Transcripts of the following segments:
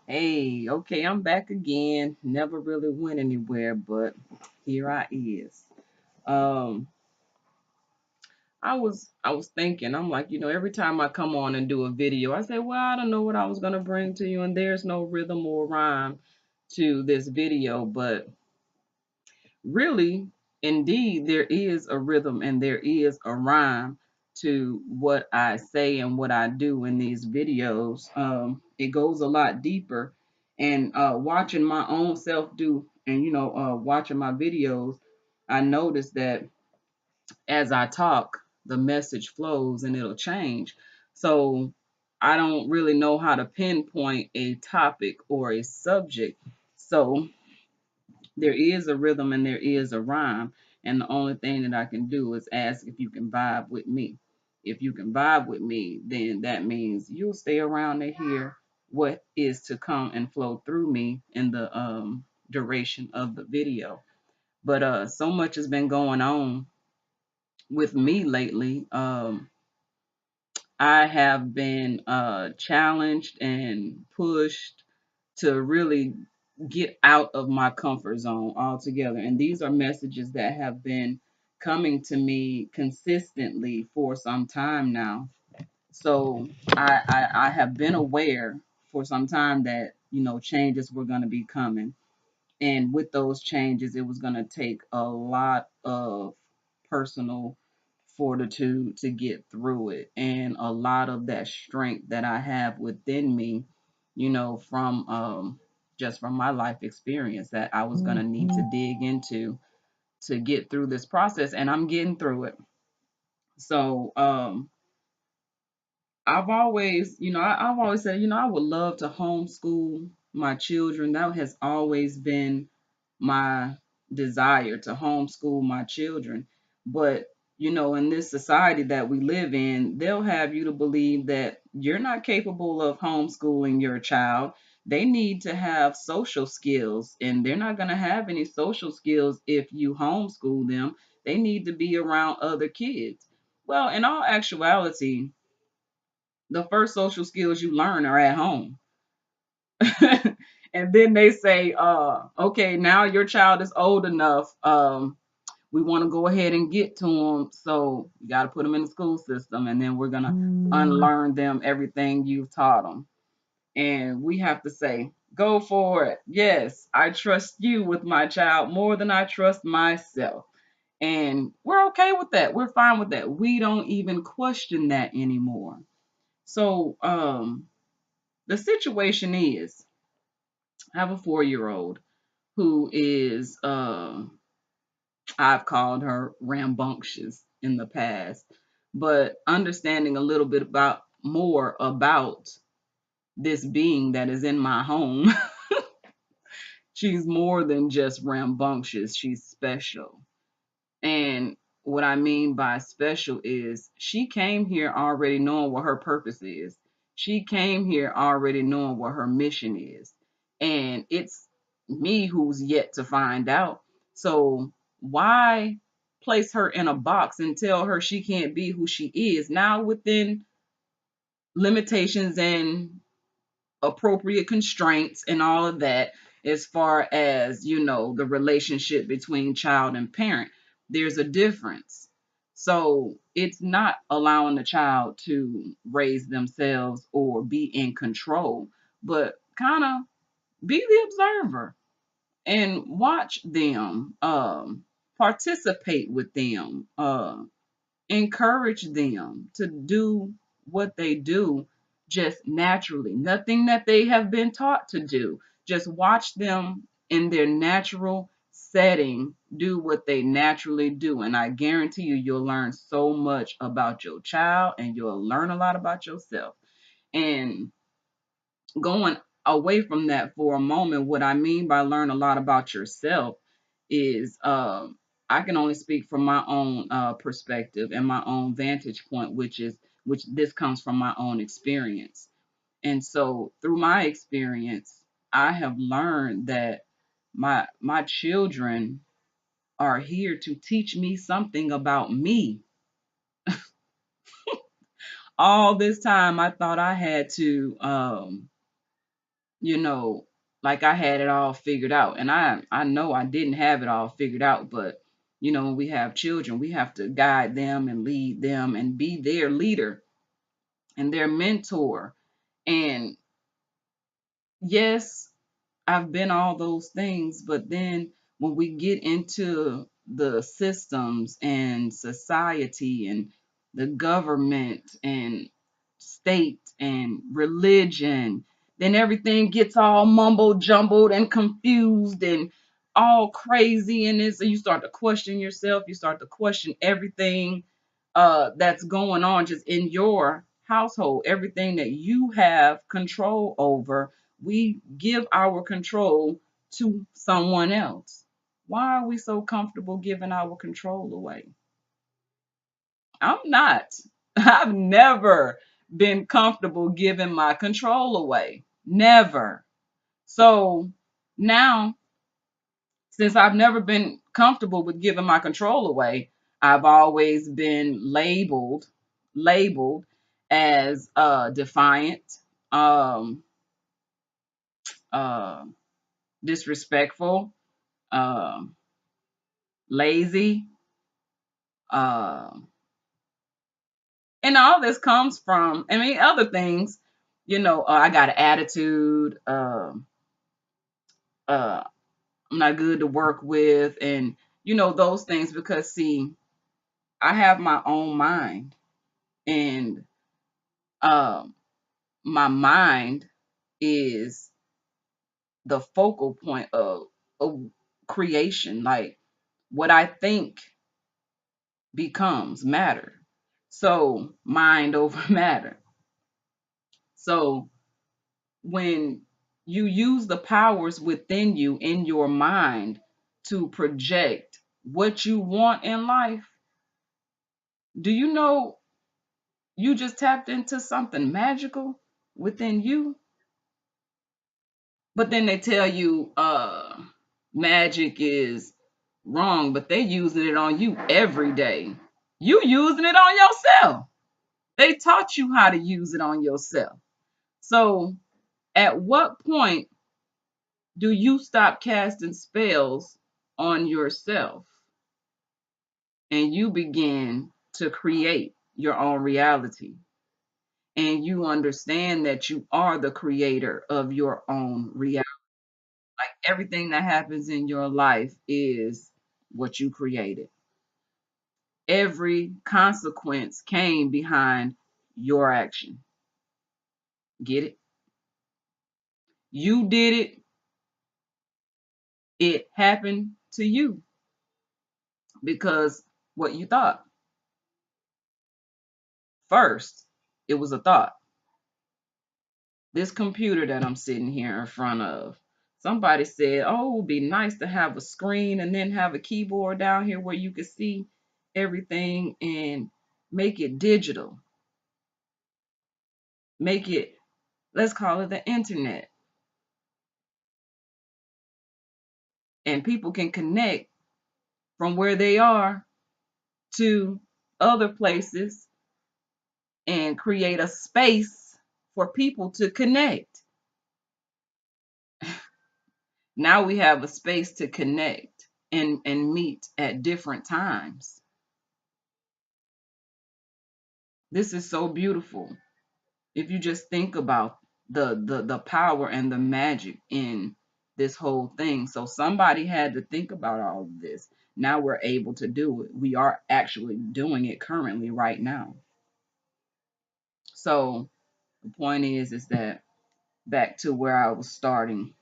Hey, okay, I'm back again. Never really went anywhere, but here I is. Um, I was thinking, I'm like, every time I come on and do a video, I say, well, I don't know what I was gonna bring to you, and there's no rhythm or rhyme to this video, but really, indeed, there is a rhythm and there is a rhyme to what I say and what I do in these videos. It goes a lot deeper. And watching my own self do, and watching my videos, I notice that as I talk, the message flows and it'll change. So I don't really know how to pinpoint a topic or a subject. So there is a rhythm and there is a rhyme. And the only thing that I can do is ask if you can vibe with me. If you can vibe with me, then that means you'll stay around to hear what is to come and flow through me in the duration of the video. But so much has been going on with me lately. I have been challenged and pushed to really get out of my comfort zone altogether. And these are messages that have been coming to me consistently for some time now. So I have been aware for some time that, changes were going to be coming. And with those changes, it was going to take a lot of personal fortitude to get through it, and a lot of that strength that I have within me, from just from my life experience that I was going to need to dig into to get through this process, and I'm getting through it. So I've always said, I would love to homeschool my children. That has always been my desire, to homeschool my children. But, in this society that we live in, they'll have you to believe that you're not capable of homeschooling your child. They need to have social skills, and they're not going to have any social skills if you homeschool them. They need to be around other kids. Well, in all actuality, the first social skills you learn are at home. And then they say, okay, now your child is old enough. We want to go ahead and get to them. So you got to put them in the school system, and then we're going to unlearn them everything you've taught them. And we have to say, go for it. Yes, I trust you with my child more than I trust myself. And we're okay with that. We're fine with that. We don't even question that anymore. So, the situation is, I have a 4-year old who is, I've called her rambunctious in the past, but understanding a little bit about more about this being that is in my home, she's more than just rambunctious, she's special. And what I mean by special is she came here already knowing what her purpose is. She came here already knowing what her mission is. And it's me who's yet to find out. So why place her in a box and tell her she can't be who she is now, within limitations and appropriate constraints and all of that, as far as the relationship between child and parent, there's a difference. So it's not allowing the child to raise themselves or be in control, but kind of be the observer and watch them, participate with them, encourage them to do what they do just naturally. Nothing that they have been taught to do. Just watch them in their natural setting do what they naturally do. And I guarantee you, you'll learn so much about your child and you'll learn a lot about yourself. And going away from that for a moment, what I mean by learn a lot about yourself is, I can only speak from my own perspective and my own vantage point, which this comes from my own experience. And so through my experience, I have learned that my children are here to teach me something about me. All this time I thought I had to you know, like I had it all figured out. And I know I didn't have it all figured out, but when we have children, we have to guide them and lead them and be their leader and their mentor. And yes, I've been all those things, but then when we get into the systems and society and the government and state and religion, then everything gets all mumbled, jumbled, and confused and all crazy. And so you start to question yourself, you start to question everything that's going on just in your household, everything that you have control over. We give our control to someone else. Why are we so comfortable giving our control away? I'm not. I've never been comfortable giving my control away. Never. So now, since I've never been comfortable with giving my control away, I've always been labeled as defiant, um, uh, disrespectful, um, lazy, um, and all this comes from, I mean, other things. I got an attitude. Uh, I'm not good to work with, and those things, because see, I have my own mind, and um, my mind is the focal point of creation. Like what I think becomes matter. So mind over matter. So when you use the powers within you in your mind to project what you want in life, do you know you just tapped into something magical within you? But then they tell you magic is wrong, but they using it on you every day. You using it on yourself. They taught you how to use it on yourself. So at what point do you stop casting spells on yourself and you begin to create your own reality? And you understand that you are the creator of your own reality. Like everything that happens in your life is what you created. Every consequence came behind your action. Get it? You did it. It happened to you because what you thought first, it was a thought. This computer that I'm sitting here in front of, somebody said, oh, it would be nice to have a screen and then have a keyboard down here where you could see everything and make it digital. Make it, let's call it the internet. And people can connect from where they are to other places and create a space for people to connect. Now we have a space to connect and meet at different times. This is so beautiful. If you just think about the power and the magic in this whole thing. So somebody had to think about all of this. Now we're able to do it. We are actually doing it currently right now. So the point is that back to where I was starting,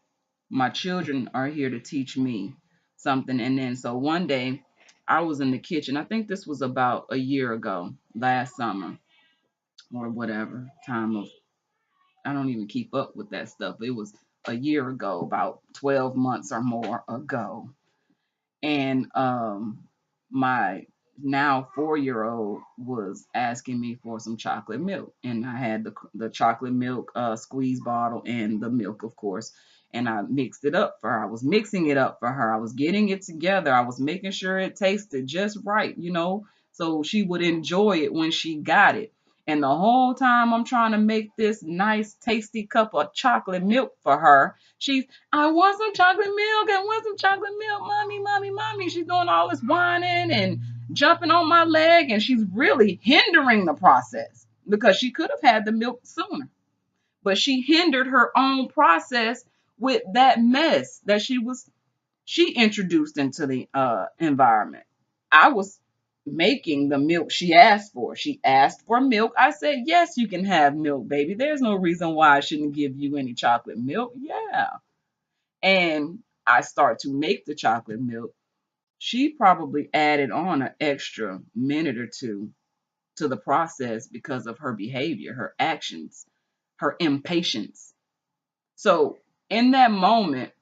my children are here to teach me something. And then so one day I was in the kitchen. I think this was about a year ago, last summer or whatever time of, I don't even keep up with that stuff. It was a year ago, about 12 months or more ago. And my now 4-year-old was asking me for some chocolate milk, and I had the chocolate milk squeeze bottle and the milk, of course, and I mixed it up for her. I was mixing it up for her. I was getting it together. I was making sure it tasted just right, so she would enjoy it when she got it. And the whole time I'm trying to make this nice, tasty cup of chocolate milk for her, I want some chocolate milk. I want some chocolate milk. Mommy, mommy, mommy. She's doing all this whining and jumping on my leg, and she's really hindering the process because she could have had the milk sooner. But she hindered her own process with that mess that she introduced into the environment. I was making the milk she asked for. She asked for milk. I said, yes, you can have milk, baby. There's no reason why I shouldn't give you any chocolate milk. Yeah. And I start to make the chocolate milk. She probably added on an extra minute or two to the process because of her behavior, her actions, her impatience. So in that moment,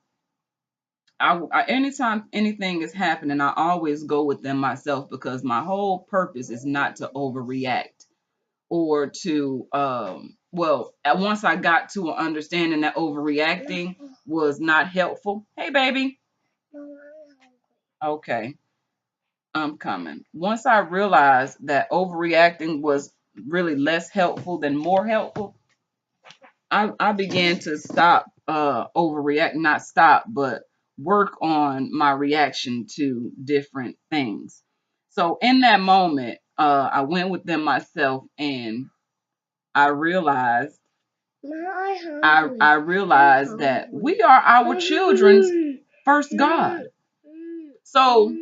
anytime anything is happening, I always go with them myself because my whole purpose is not to overreact or to once I got to an understanding that overreacting was not helpful. Hey baby. Okay, I'm coming. Once I realized that overreacting was really less helpful than more helpful, I began to stop overreact, not stop, but work on my reaction to different things. So in that moment, I went with them myself, and I realized I realized that we are our children's first God. So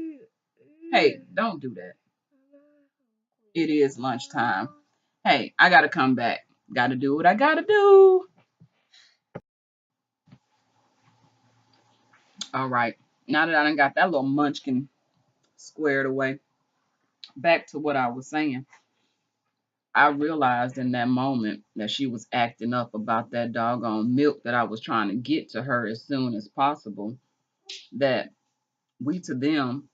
hey, don't do that. It is lunchtime. Hey, I gotta come back. Gotta do what I gotta do. All right. Now that I done got that little munchkin squared away, back to what I was saying. I realized in that moment that she was acting up about that doggone milk that I was trying to get to her as soon as possible. That we to them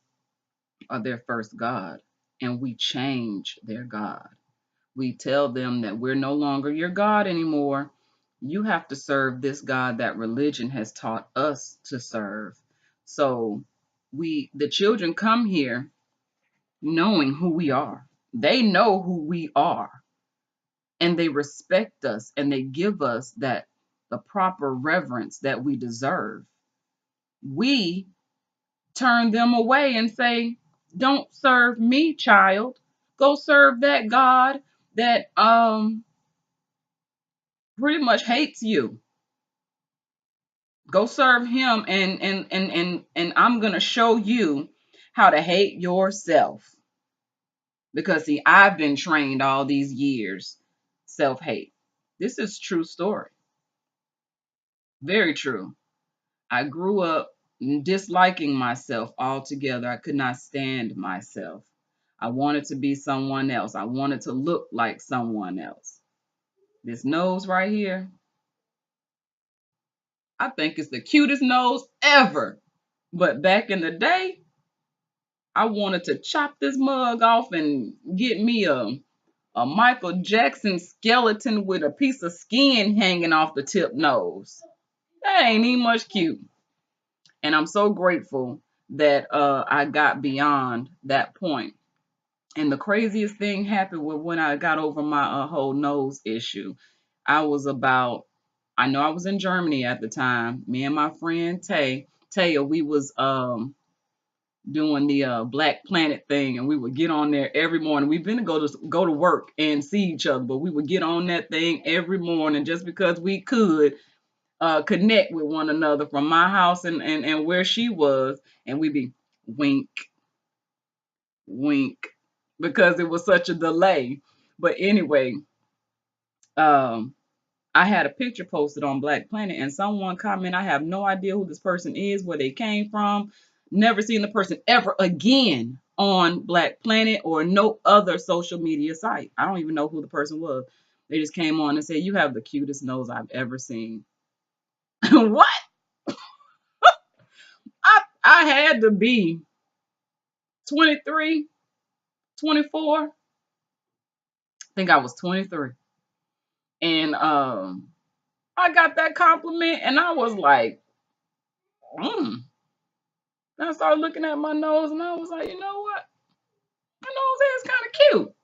are their first God, and we change their God. We tell them that we're no longer your God anymore. You have to serve this God that religion has taught us to serve. So the children come here knowing who we are. They know who we are, and they respect us, and they give us that the proper reverence that we deserve. We turn them away and say, "Don't serve me, child. Go serve that God that pretty much hates you. Go serve him, and I'm going to show you how to hate yourself." Because see, I've been trained all these years self-hate. This is true story. Very true. I grew up disliking myself altogether. I could not stand myself. I wanted to be someone else. I wanted to look like someone else. This nose right here, I think it's the cutest nose ever. But back in the day, I wanted to chop this mug off and get me a Michael Jackson skeleton with a piece of skin hanging off the tip nose. That ain't even much cute. And I'm so grateful that I got beyond that point. And the craziest thing happened when I got over my whole nose issue. I know I was in Germany at the time. Me and my friend Taya, we was doing the Black Planet thing, and we would get on there every morning. We've been to go to work and see each other, but we would get on that thing every morning just because we could connect with one another from my house and where she was, and we'd be wink, wink, because it was such a delay. But anyway, um, I had a picture posted on Black Planet, and someone commented, "I have no idea who this person is, where they came from. Never seen the person ever again on Black Planet or no other social media site. I don't even know who the person was. They just came on and said, 'You have the cutest nose I've ever seen.'" What? I had to be 23, 24. I think I was 23. And I got that compliment, and I was like, mm. And I started looking at my nose, and I was like, you know what? My nose is kind of cute.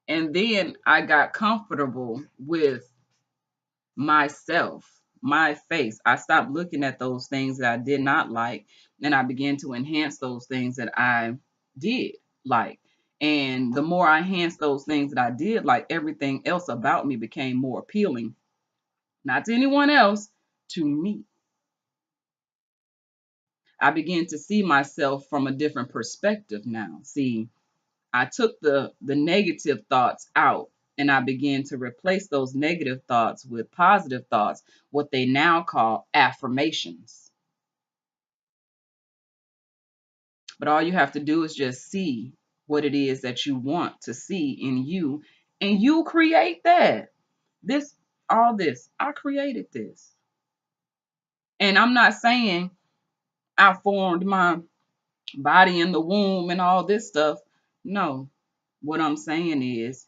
And then I got comfortable with myself, my face. I stopped looking at those things that I did not like, and I began to enhance those things that I did like. And the more I enhanced those things that I did like, everything else about me became more appealing, not to anyone else, to me. I began to see myself from a different perspective now. See, I took the negative thoughts out, and I began to replace those negative thoughts with positive thoughts, what they now call affirmations. But all you have to do is just see what it is that you want to see in you, and you create that. This, all this, I created this. And I'm not saying I formed my body in the womb and all this stuff. No, what I'm saying is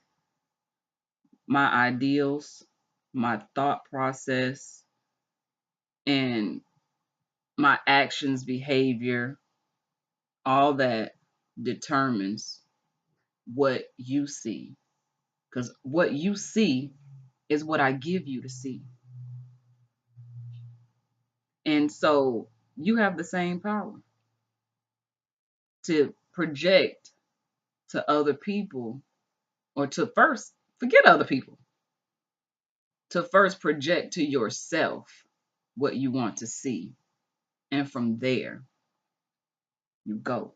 my ideals, my thought process, and my actions, behavior, all that determines what you see. Because what you see is what I give you to see. And so you have the same power to project to other people, or to first forget other people, to first project to yourself what you want to see. And from there, you go.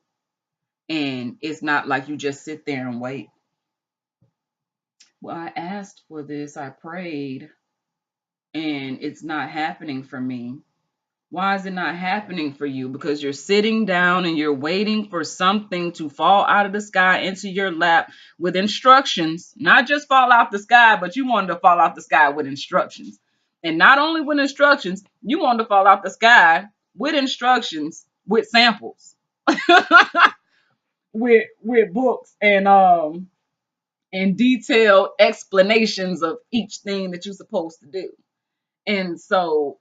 And it's not like you just sit there and wait. Well, I asked for this, I prayed, and it's not happening for me. Why is it not happening for you? Because you're sitting down and you're waiting for something to fall out of the sky into your lap with instructions, not just fall out the sky, but you wanted to fall out the sky with instructions. And not only with instructions, you wanted to fall out the sky with instructions, with samples, with books and detailed explanations of each thing that you're supposed to do. And so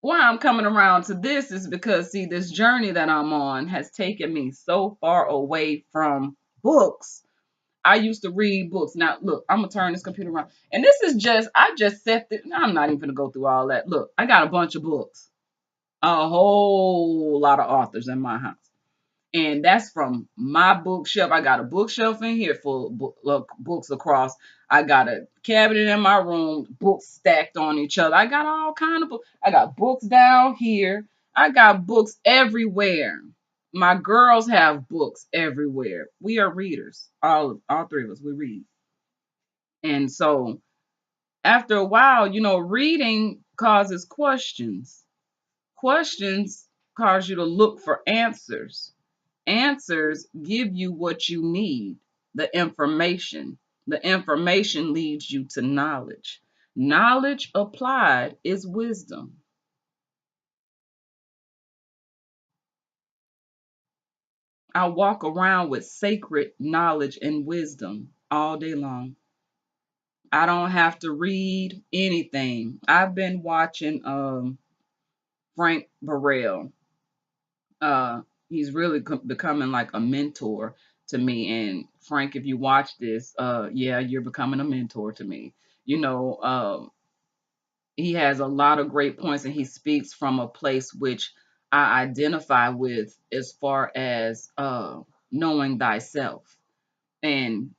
why I'm coming around to this is because, see, this journey that I'm on has taken me so far away from books. I used to read books. Now, look, I'm gonna turn this computer around, and this is just, I just set this. I'm not even gonna go through all that. Look, I got a bunch of books, a whole lot of authors in my house. And that's from my bookshelf. I got a bookshelf in here full of books across. I got a cabinet in my room, books stacked on each other. I got all kind of books. I got books down here. I got books everywhere. My girls have books everywhere. We are readers. All three of us, we read. And so after a while, reading causes questions. Questions cause you to look for answers. Answers give you what you need, the information. The information leads you to knowledge. Knowledge applied is wisdom. I walk around with sacred knowledge and wisdom all day long. I don't have to read anything. I've been watching Frank Burrell. He's really becoming like a mentor to me. And Frank, if you watch this, yeah, you're becoming a mentor to me. You know, he has a lot of great points, and he speaks from a place which I identify with, as far as knowing thyself. And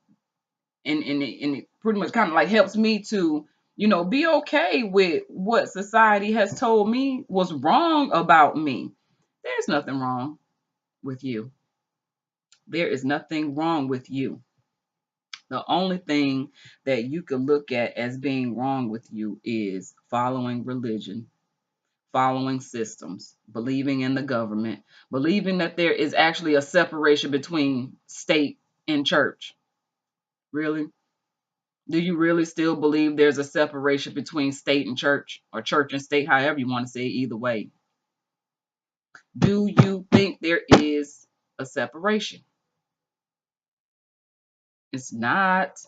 and it pretty much kind of like helps me to, be okay with what society has told me was wrong about me. There's nothing wrong with you. There is nothing wrong with you. The only thing that you could look at as being wrong with you is following religion, following systems, believing in the government, believing that there is actually a separation between state and church. Really? Do you really still believe there's a separation between state and church, or church and state, however you want to say it, either way? Do you think there is a separation? It's not.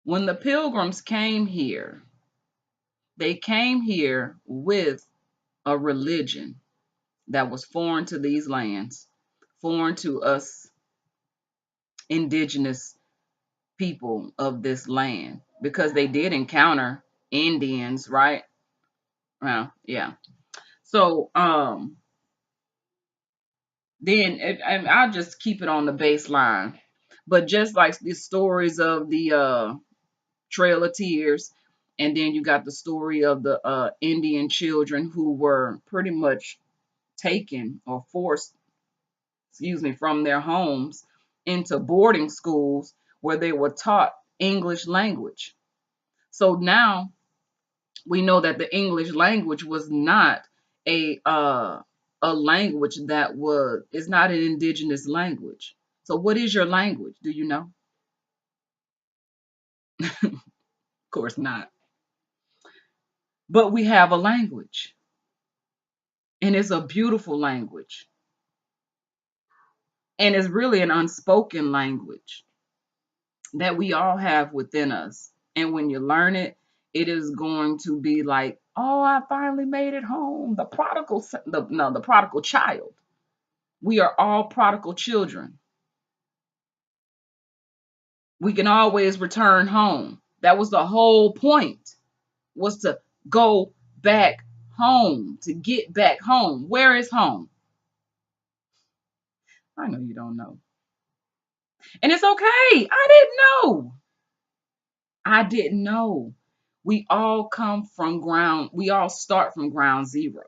When the pilgrims came here, they came here with a religion that was foreign to these lands, foreign to us indigenous people of this land, because they did encounter Indians, right? Well, yeah. So then and I'll just keep it on the baseline. But just like the stories of the Trail of Tears, and then you got the story of the Indian children who were pretty much taken or forced, excuse me, from their homes into boarding schools where they were taught English language. So now we know that the English language was not a language that was it's not an indigenous language. So what is your language? Do you know? Of course not. But we have a language, and it's a beautiful language, and it's really an unspoken language that we all have within us. And when you learn it, it is going to be like, oh, I finally made it home. The prodigal, the prodigal child. We are all prodigal children. We can always return home. That was the whole point, was to go back home, to get back home. Where is home? I know you don't know. And it's okay. I didn't know. I didn't know. We all come from ground, we all start from ground zero.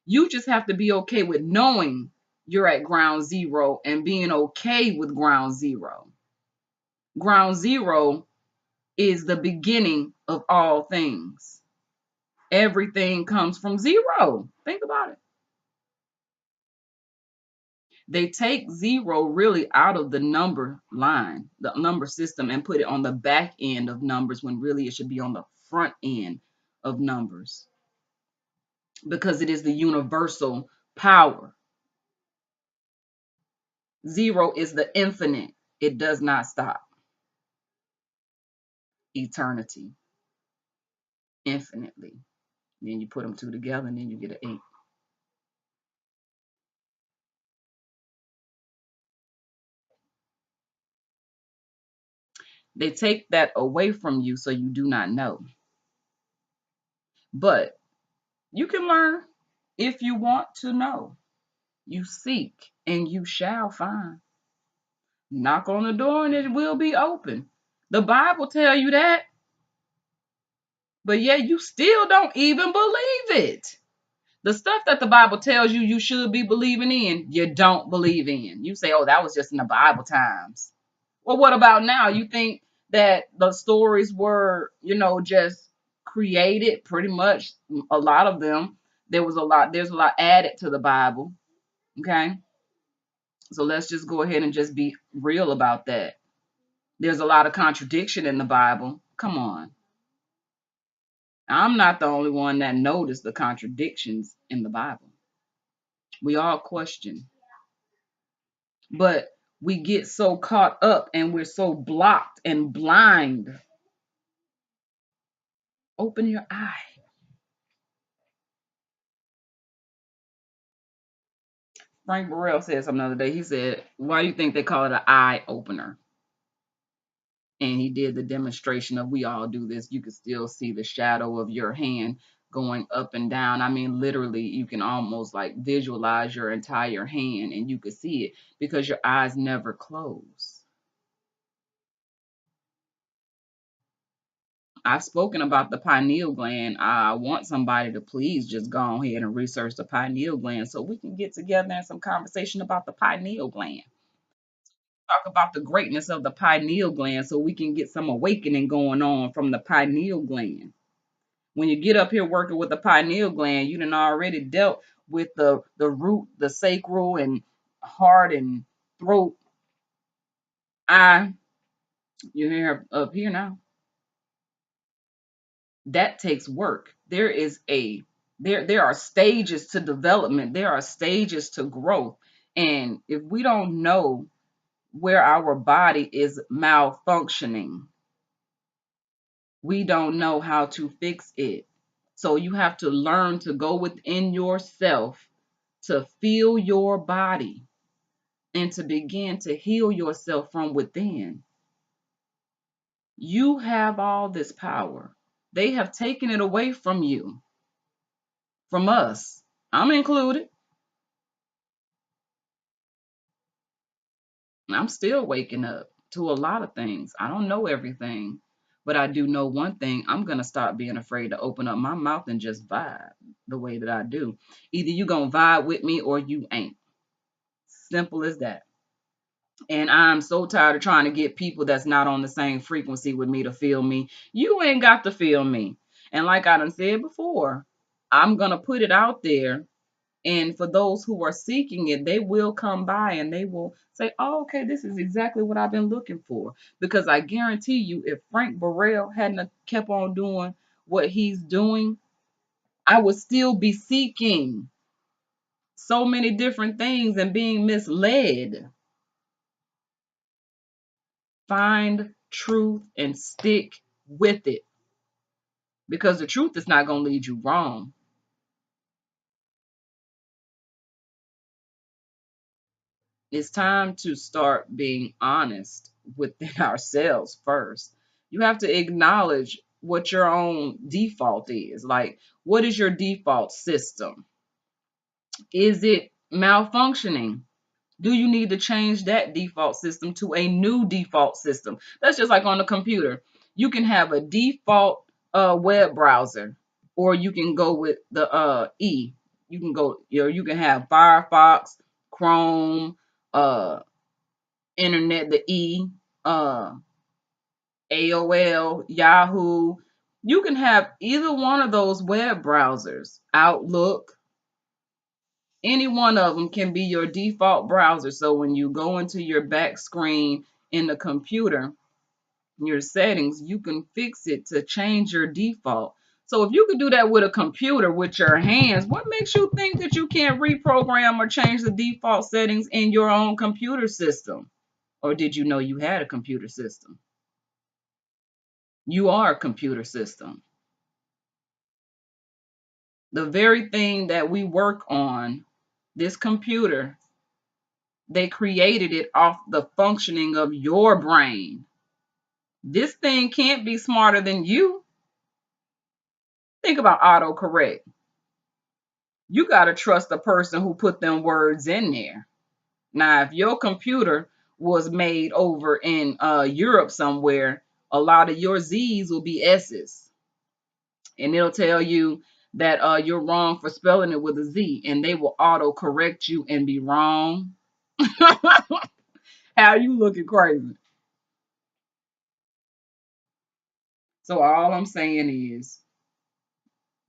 You just have to be okay with knowing you're at ground zero and being okay with ground zero. Ground zero is the beginning of all things. Everything comes from zero. Think about it. They take zero really out of the number line, the number system, and put it on the back end of numbers when really it should be on the front end of numbers, because it is the universal power. Zero is the infinite, it does not stop. Eternity, infinitely. Then you put them two together and then you get an eight. They take that away from you so you do not know. But you can learn if you want to know. You seek and you shall find. Knock on the door and it will be open. The Bible tell you that, but yet you still don't even believe it. The stuff that the Bible tells you you should be believing in, you don't believe in. You say, oh, that was just in the Bible times. Well, what about now? You think that the stories were, just created pretty much, a lot of them. There's a lot added to the Bible. Okay. So let's just go ahead and just be real about that. There's a lot of contradiction in the Bible. Come on. I'm not the only one that noticed the contradictions in the Bible. We all question, but we get so caught up and we're so blocked and blind. Open your eye. Frank Burrell said something the other day. He said, why do you think they call it an eye opener? And he did the demonstration of, we all do this. You can still see the shadow of your hand going up and down. I mean, literally, you can almost like visualize your entire hand and you can see it because your eyes never close. I've spoken about the pineal gland. I want somebody to please just go ahead and research the pineal gland so we can get together and some conversation about the pineal gland. Talk about the greatness of the pineal gland so we can get some awakening going on from the pineal gland. When you get up here working with the pineal gland, you done already dealt with the root, the sacral and heart and throat, eye. You're here up here now. That takes work. There are stages to development. There are stages to growth. And if we don't know where our body is malfunctioning, we don't know how to fix it. So you have to learn to go within yourself to feel your body. and to begin to heal yourself from within. You have all this power. They have taken it away from you, from us. I'm included. I'm still waking up to a lot of things. I don't know everything, but I do know one thing. I'm going to stop being afraid to open up my mouth and just vibe the way that I do. Either you going to vibe with me or you ain't. Simple as that. And I'm so tired of trying to get people that's not on the same frequency with me to feel me. You ain't got to feel me. And like I done said before, I'm going to put it out there. And for those who are seeking it, they will come by and they will say, oh, okay, this is exactly what I've been looking for. Because I guarantee you, if Frank Burrell hadn't kept on doing what he's doing, I would still be seeking so many different things and being misled. Find truth and stick with it, because the truth is not going to lead you wrong. It's time to start being honest within ourselves first. You have to acknowledge what your own default is. Like, what is your default system? Is it malfunctioning? Do you need to change that default system to a new default system? That's just like on the computer. You can have a default web browser, or you can go with the E. You can go, you can have Firefox, Chrome, Internet, the E, uh, AOL, Yahoo. You can have either one of those web browsers, Outlook. Any one of them can be your default browser. So when you go into your back screen in the computer, your settings, you can fix it to change your default. So if you could do that with a computer with your hands, what makes you think that you can't reprogram or change the default settings in your own computer system? Or did you know you had a computer system? You are a computer system. The very thing that we work on, this computer, they created it off the functioning of your brain. This thing can't be smarter than you. Think about autocorrect. You got to trust the person who put them words in there. Now, if your computer was made over in Europe somewhere, a lot of your Z's will be S's. And it'll tell you that you're wrong for spelling it with a Z, and they will auto correct you and be wrong. How you looking crazy? So all I'm saying is,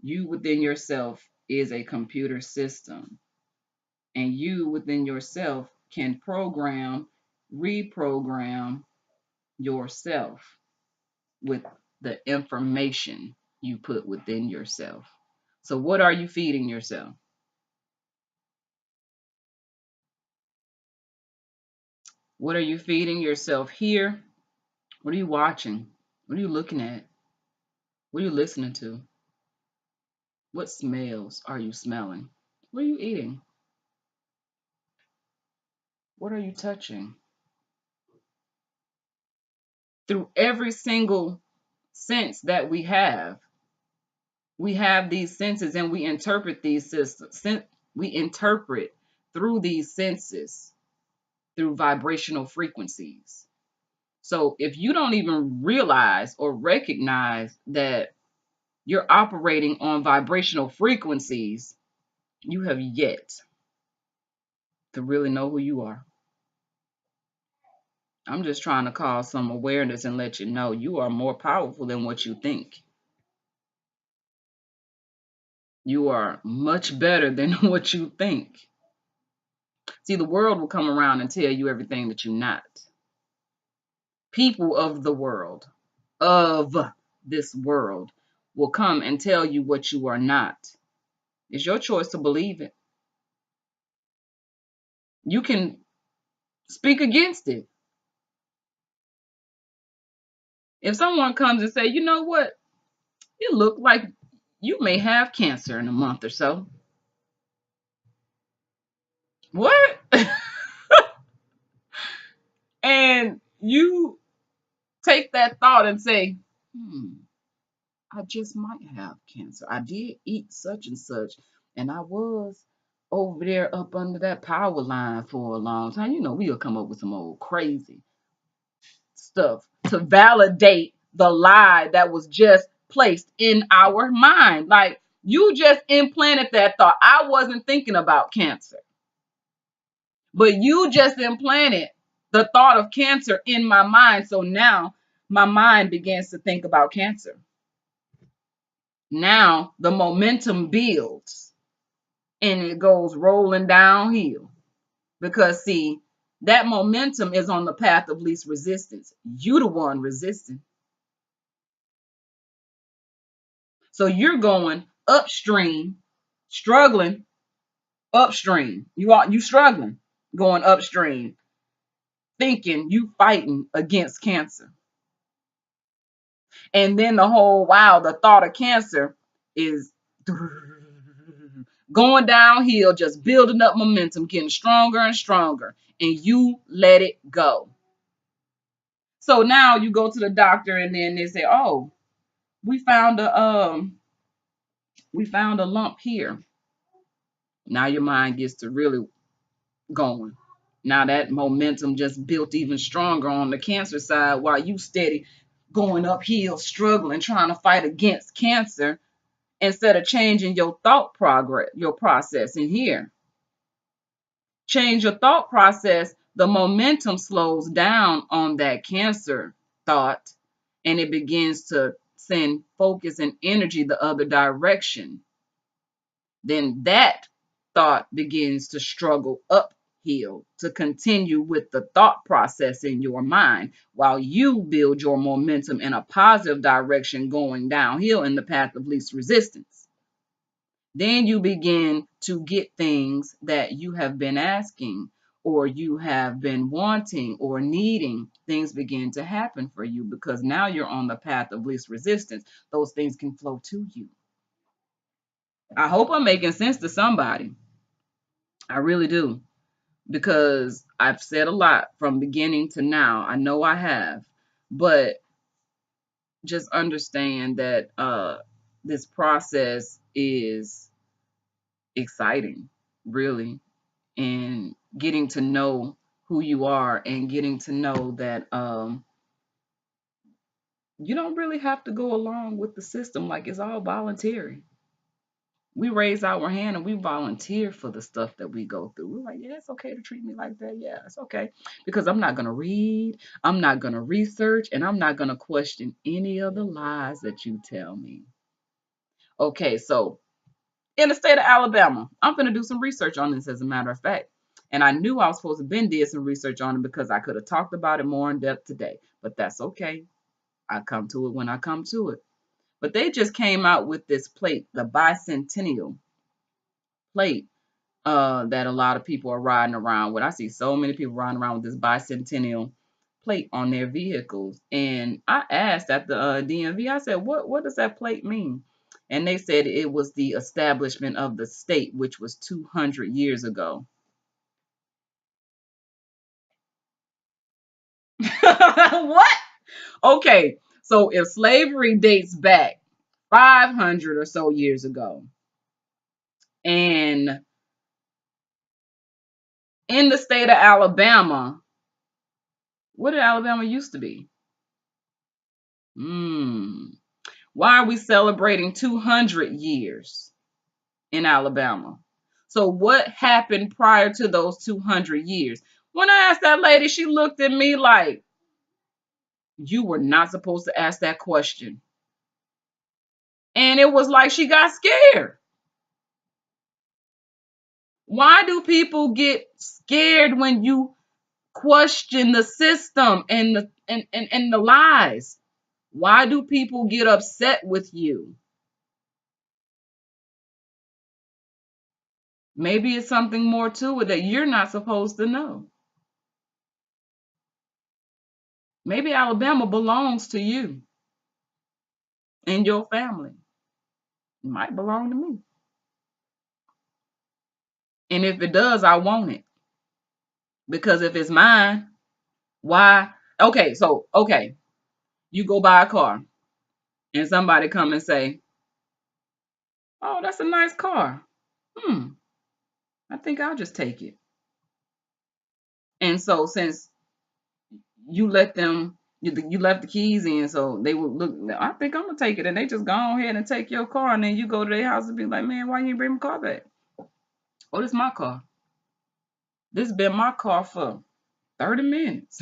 you within yourself is a computer system, and you within yourself can program, reprogram yourself with the information you put within yourself. So what are you feeding yourself? What are you feeding yourself here? What are you watching? What are you looking at? What are you listening to? What smells are you smelling? What are you eating? What are you touching? Through every single sense that we have these senses, and we interpret these systems. We interpret through these senses, through vibrational frequencies. So if you don't even realize or recognize that you're operating on vibrational frequencies, you have yet to really know who you are. I'm just trying to cause some awareness and let you know you are more powerful than what you think. You are much better than what you think. See, the world will come around and tell you everything that you're not. People of this world, will come and tell you what you are not. It's your choice to believe it. You can speak against it. If someone comes and say, you know what, you look like you may have cancer in a month or so. What? And you take that thought and say, I just might have cancer. I did eat such and such, and I was over there up under that power line for a long time. You know, we'll come up with some old crazy stuff to validate the lie that was just placed in our mind. Like, you just implanted that thought. I wasn't thinking about cancer, but you just implanted the thought of cancer in my mind. So now my mind begins to think about cancer. Now the momentum builds and it goes rolling downhill, because see, that momentum is on the path of least resistance. You the one resisting. So you're going upstream, struggling upstream. You struggling going upstream, thinking you fighting against cancer. And then the whole the thought of cancer is going downhill, just building up momentum, getting stronger and stronger, and you let it go. So now you go to the doctor and then they say, "Oh, we found a lump here." Now your mind gets to really going. Now that momentum just built even stronger on the cancer side, while you steady going uphill, struggling, trying to fight against cancer, instead of changing your thought your process in here. Change your thought process, the momentum slows down on that cancer thought, and it begins to send focus and energy the other direction. Then that thought begins to struggle uphill to continue with the thought process in your mind, while you build your momentum in a positive direction, going downhill in the path of least resistance. Then you begin to get things that you have been asking, or you have been wanting or needing. Things begin to happen for you because now you're on the path of least resistance. Those things can flow to you. I hope I'm making sense to somebody. I really do, because I've said a lot from beginning to now. I know I have, but just understand that this process is exciting, really, and getting to know who you are and getting to know that you don't really have to go along with the system. Like, it's all voluntary. We raise our hand and we volunteer for the stuff that we go through. We're like, yeah, it's okay to treat me like that. Yeah, it's okay. Because I'm not going to read, I'm not going to research, and I'm not going to question any of the lies that you tell me. Okay, so in the state of Alabama, I'm going to do some research on this, as a matter of fact. And I knew I was supposed to have been did some research on it, because I could have talked about it more in depth today. But that's okay. I come to it when I come to it. But they just came out with this plate, the bicentennial plate, that a lot of people are riding around with. I see so many people riding around with this bicentennial plate on their vehicles. And I asked at the DMV, I said, what does that plate mean? And they said it was the establishment of the state, which was 200 years ago. What? Okay, so if slavery dates back 500 or so years ago, and in the state of Alabama, what did Alabama used to be? Why are we celebrating 200 years in Alabama? So what happened prior to those 200 years? When I asked that lady, she looked at me like, you were not supposed to ask that question. And it was like she got scared. Why do people get scared when you question the system and the lies? Why do people get upset with you? Maybe it's something more to it that you're not supposed to know. Maybe Alabama belongs to you and your family. It might belong to me. And if it does, I want it. Because if it's mine, Why? Okay, so okay, you go buy a car and somebody come and say, "Oh, that's a nice car. Hmm, I think I'll just take it." And so since you let them, you left the keys in, so they would look. I think I'm gonna take it, and they just go ahead and take your car, and then you go to their house and be like, "Man, why you ain't bring my car back?" "Oh, this is my car. This has been my car for 30 minutes."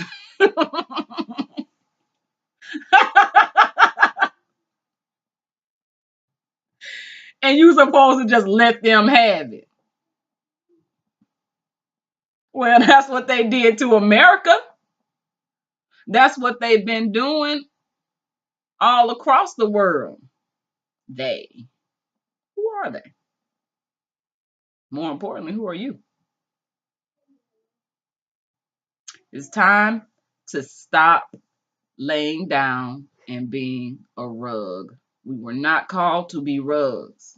And you supposed to just let them have it. Well, that's what they did to America. That's what they've been doing all across the world. They. Who are they? More importantly, who are you? It's time to stop laying down and being a rug. We were not called to be rugs.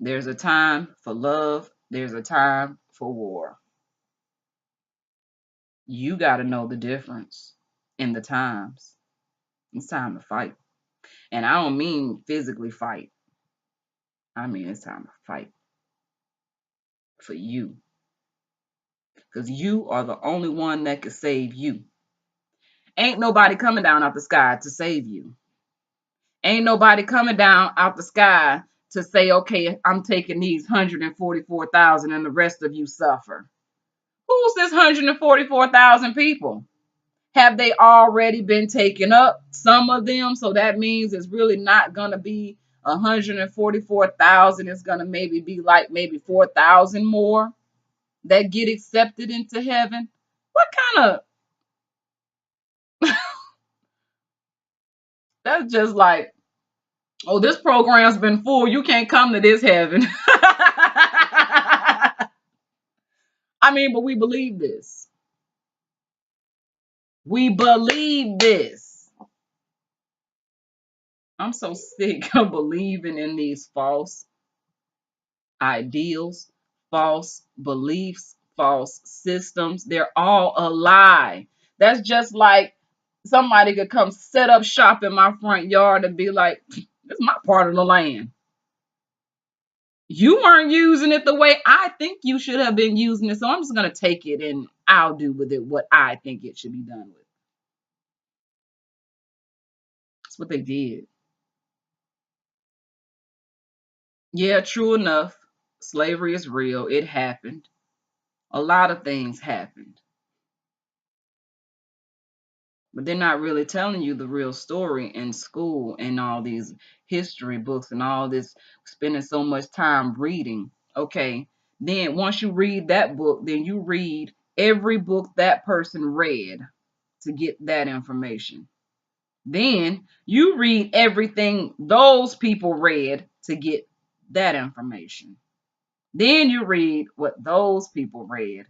There's a time for love, there's a time for war. You got to know the difference in the times. It's time to fight. And I don't mean physically fight, I mean it's time to fight for you. Because you are the only one that can save you. Ain't nobody coming down out the sky to save you. Ain't nobody coming down out the sky to say, okay, I'm taking these 144,000 and the rest of you suffer. Who's this 144,000 people? Have they already been taken up? Some of them. So that means it's really not going to be 144,000. It's going to maybe be like maybe 4,000 more that get accepted into heaven. What kind of, that's just like, oh, this program's been full. You can't come to this heaven. I mean, but we believe this. We believe this. I'm so sick of believing in these false ideals, false beliefs, false systems. They're all a lie. That's just like somebody could come set up shop in my front yard and be like, this is my part of the land. You weren't using it the way I think you should have been using it. So I'm just going to take it and I'll do with it what I think it should be done with. That's what they did. Yeah, true enough. Slavery is real. It happened. A lot of things happened. But they're not really telling you the real story in school and all these history books and all this spending so much time reading. Okay. Then once you read that book, then you read every book that person read to get that information. Then you read everything those people read to get that information. Then you read what those people read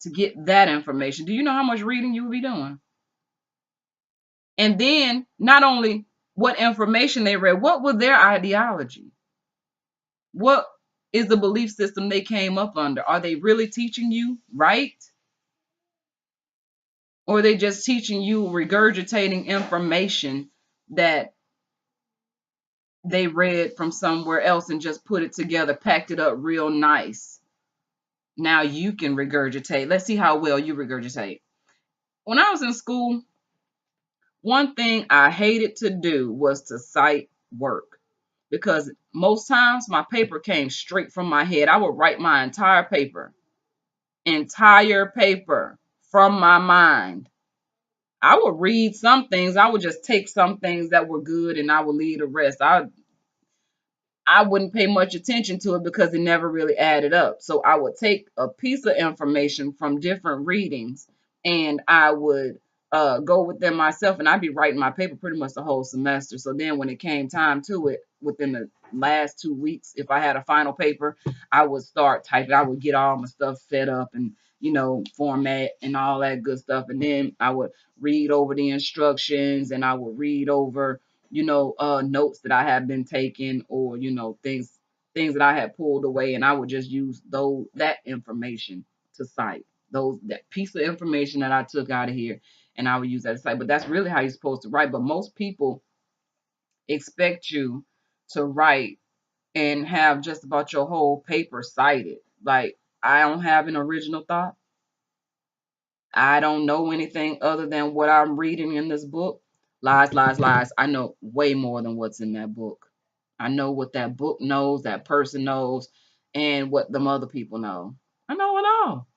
to get that information. Do you know how much reading you will be doing? And then not only what information they read, what was their ideology? What is the belief system they came up under? Are they really teaching you right? Or are they just teaching you regurgitating information that they read from somewhere else and just put it together, packed it up real nice? Now you can regurgitate. Let's see how well you regurgitate. When I was in school, one thing I hated to do was to cite work because most times my paper came straight from my head. I would write my entire paper from my mind. I would read some things. I would just take some things that were good and I would leave the rest. I wouldn't pay much attention to it because it never really added up. So I would take a piece of information from different readings and I would go with them myself and I'd be writing my paper pretty much the whole semester. So then when it came time to it, within the last 2 weeks, if I had a final paper, I would start typing. I would get all my stuff set up and, format and all that good stuff. And then I would read over the instructions and I would read over notes that I had been taking or, things that I had pulled away and I would just use that information to cite. that piece of information that I took out of here, and I would use that to cite. But that's really how you're supposed to write. But most people expect you to write and have just about your whole paper cited. Like, I don't have an original thought. I don't know anything other than what I'm reading in this book. Lies, lies, lies. I know way more than what's in that book. I know what that book knows, that person knows, and what them other people know. I know it all.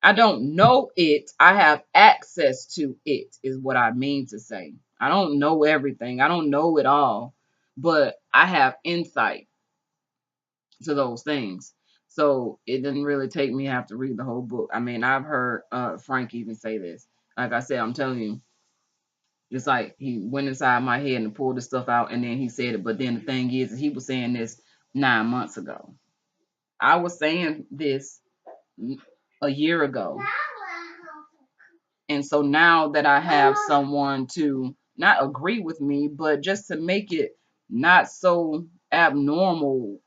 I don't know it. I have access to it, is what I mean to say. I don't know everything. I don't know it all, but I have insight to those things. So it didn't really take me have to read the whole book. I mean, I've heard Frank even say this. Like I said, I'm telling you, it's like he went inside my head and pulled the stuff out, and then he said it. But then the thing is he was saying this 9 months ago. I was saying this a year ago. And so now that I have someone to not agree with me, but just to make it not so abnormal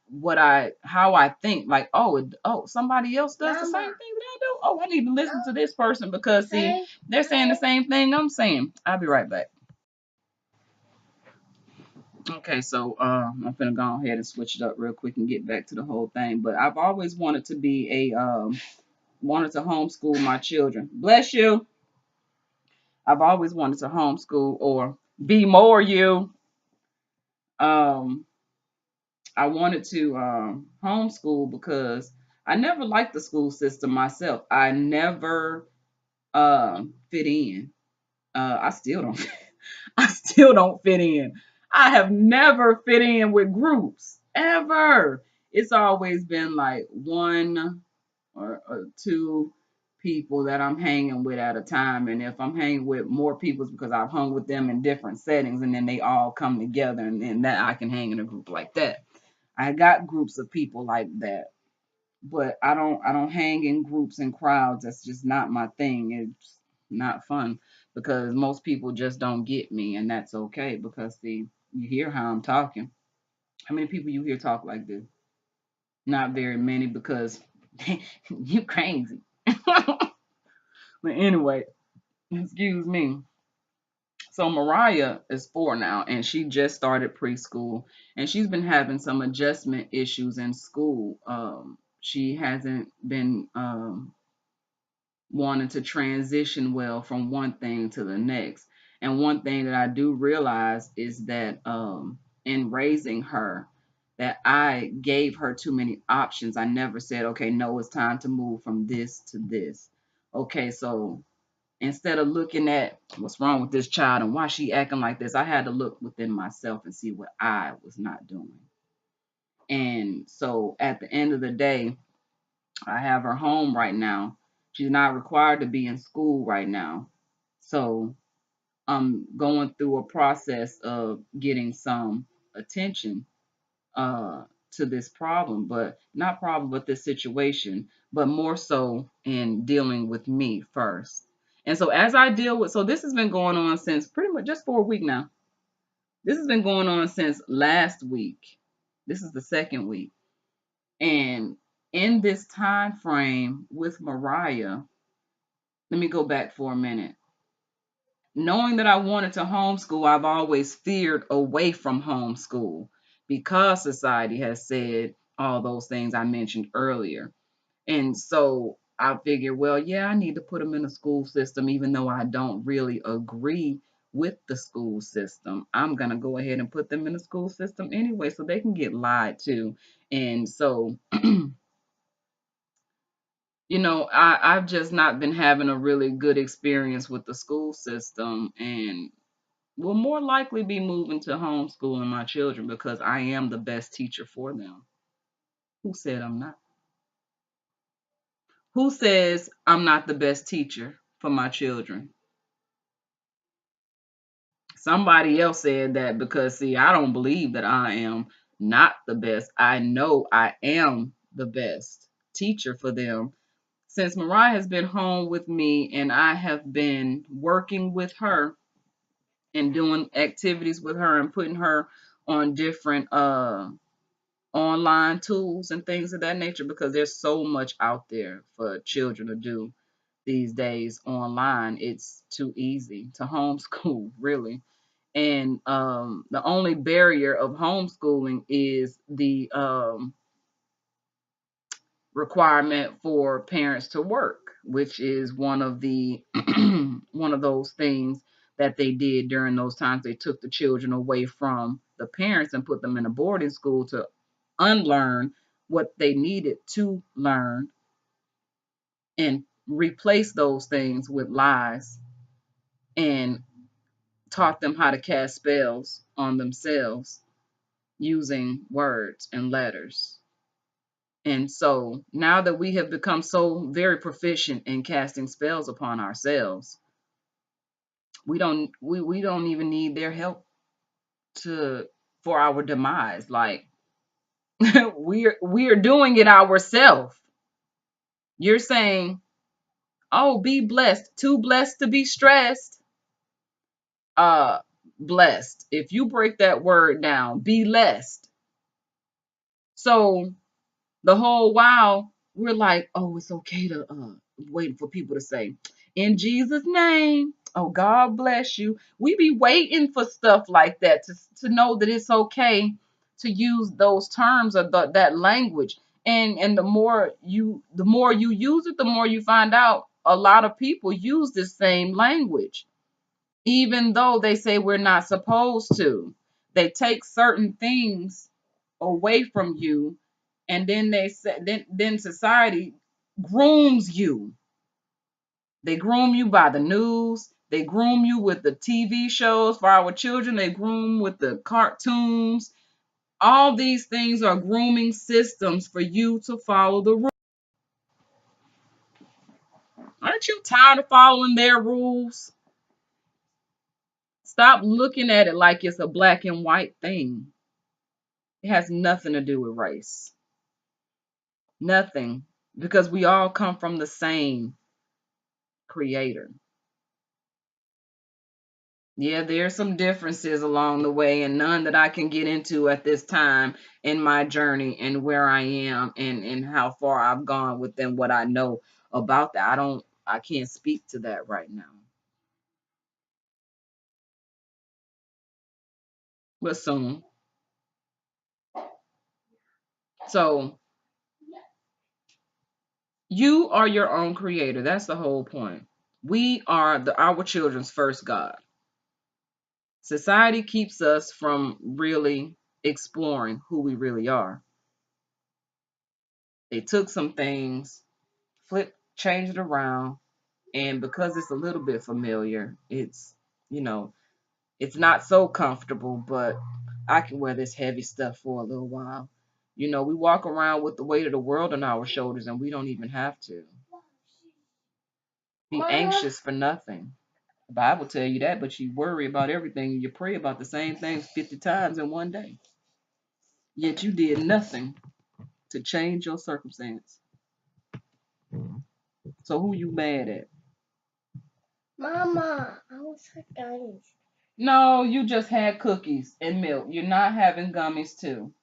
how I think, like, oh, somebody else does the same thing that I do. Oh, I need to listen to this person because see, they're saying the same thing I'm saying. I'll be right back. Okay, so I'm gonna go ahead and switch it up real quick and get back to the whole thing. But I've always wanted to be wanted to homeschool my children. Bless you. I've always wanted to homeschool or be more you. Um, I wanted to homeschool because I never liked the school system myself. I never fit in. I still don't. I still don't fit in. I have never fit in with groups ever. It's always been like one or two people that I'm hanging with at a time. And if I'm hanging with more people, it's because I've hung with them in different settings and then they all come together and then that I can hang in a group like that. I got groups of people like that, but I don't hang in groups and crowds. That's just not my thing. It's not fun because most people just don't get me, and that's okay because see, you hear how I'm talking. How many people you hear talk like this? Not very many because you crazy. But anyway, excuse me. So Mariah is 4 now, and she just started preschool, and she's been having some adjustment issues in school. She hasn't been wanting to transition well from one thing to the next. And one thing that I do realize is that in raising her, that I gave her too many options. I never said, okay, no, it's time to move from this to this. Okay, so instead of looking at what's wrong with this child and why she acting like this, I had to look within myself and see what I was not doing. And so at the end of the day, I have her home right now. She's not required to be in school right now. So I'm going through a process of getting some attention uh, to this problem, but not problem with this situation, but more so in dealing with me first. And so as I deal with, so this has been going on since pretty much just for a week now. This has been going on since last week. This is the second week. And in this time frame with Mariah, let me go back for a minute. Knowing that I wanted to homeschool, I've always feared away from homeschool because society has said all those things I mentioned earlier. And so I figured, well, yeah, I need to put them in a school system, even though I don't really agree with the school system. I'm going to go ahead and put them in the school system anyway so they can get lied to. And so I've just not been having a really good experience with the school system and will more likely be moving to homeschooling my children because I am the best teacher for them. Who said I'm not? Who says I'm not the best teacher for my children? Somebody else said that because, see, I don't believe that I am not the best. I know I am the best teacher for them. Since Mariah has been home with me and I have been working with her and doing activities with her and putting her on different online tools and things of that nature, because there's so much out there for children to do these days online. It's too easy to homeschool, really. And the only barrier of homeschooling is the requirement for parents to work, which is one of the one of those things that they did during those times. They took the children away from the parents and put them in a boarding school to unlearn what they needed to learn and replace those things with lies, and taught them how to cast spells on themselves using words and letters. And so now that we have become so very proficient in casting spells upon ourselves, we don't even need their help to for our demise. Like we're doing it ourselves. You're saying, "Oh, be blessed, too blessed to be stressed." Uh Blessed. If you break that word down, be blessed. So the whole while we're like, oh, it's okay to waiting for people to say, in Jesus' name, oh, God bless you. We be waiting for stuff like that to know that it's okay to use those terms or that language. And the more you use it, the more you find out a lot of people use this same language, even though they say we're not supposed to. They take certain things away from you, and then they say then society grooms you. They groom you by the news, they groom you with the TV shows for our children, they groom with the cartoons. All these things are grooming systems for you to follow the rules. Aren't you tired of following their rules? Stop looking at it like it's a black and white thing. It has nothing to do with race. Nothing. Because we all come from the same creator. Yeah, there's some differences along the way, and none that I can get into at this time in my journey and where I am, and how far I've gone within what I know about that. I can't speak to that right now. But soon. So you are your own creator. That's the whole point. We are our children's first God. Society keeps us from really exploring who we really are. They took some things, changed it around, and because it's a little bit familiar, you know, it's not so comfortable, but I can wear this heavy stuff for a little while. We walk around with the weight of the world on our shoulders, and we don't even have to be anxious for nothing. The Bible tell you that, but you worry about everything and you pray about the same things 50 times in one day. Yet you did nothing to change your circumstance. So who you mad at? Mama, I was at gummies. No, you just had cookies and milk. You're not having gummies too.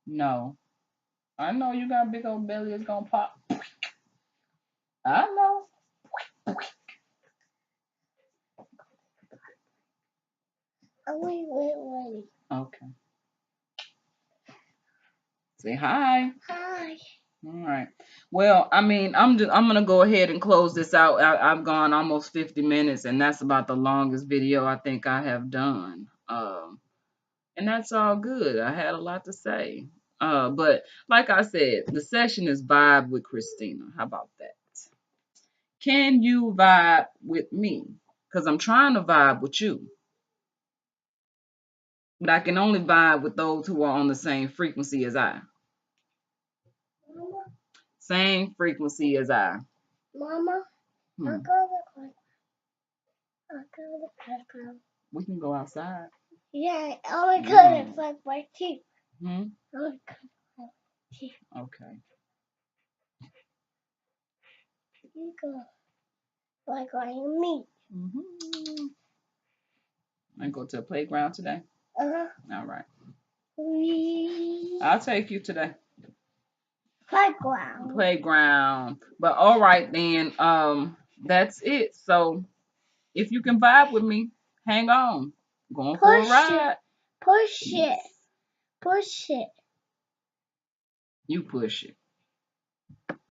No. I know you got a big old belly. It's gonna pop. I know. Wait. Okay. Say hi. Hi. All right. Well, I mean, I'm gonna go ahead and close this out. I've gone almost 50 minutes, and that's about the longest video I think I have done. And that's all good. I had a lot to say. But like I said, the session is vibe with Christina. How about that? Can you vibe with me? Because I'm trying to vibe with you, but I can only vibe with those who are on the same frequency as I. Mama. Same frequency as I. Mama. Hmm. I'll go to playground. We can go outside. Yeah, I want to go to playground too. Hmm. I want to go too. Okay. You go playground with me. Mm-hmm. I go to a playground today. Uh-huh. All right. I'll take you today. Playground. Playground. But all right then. That's it. So if you can vibe with me, hang on. Going for a Push ride. it. Push it. Push it. You push it.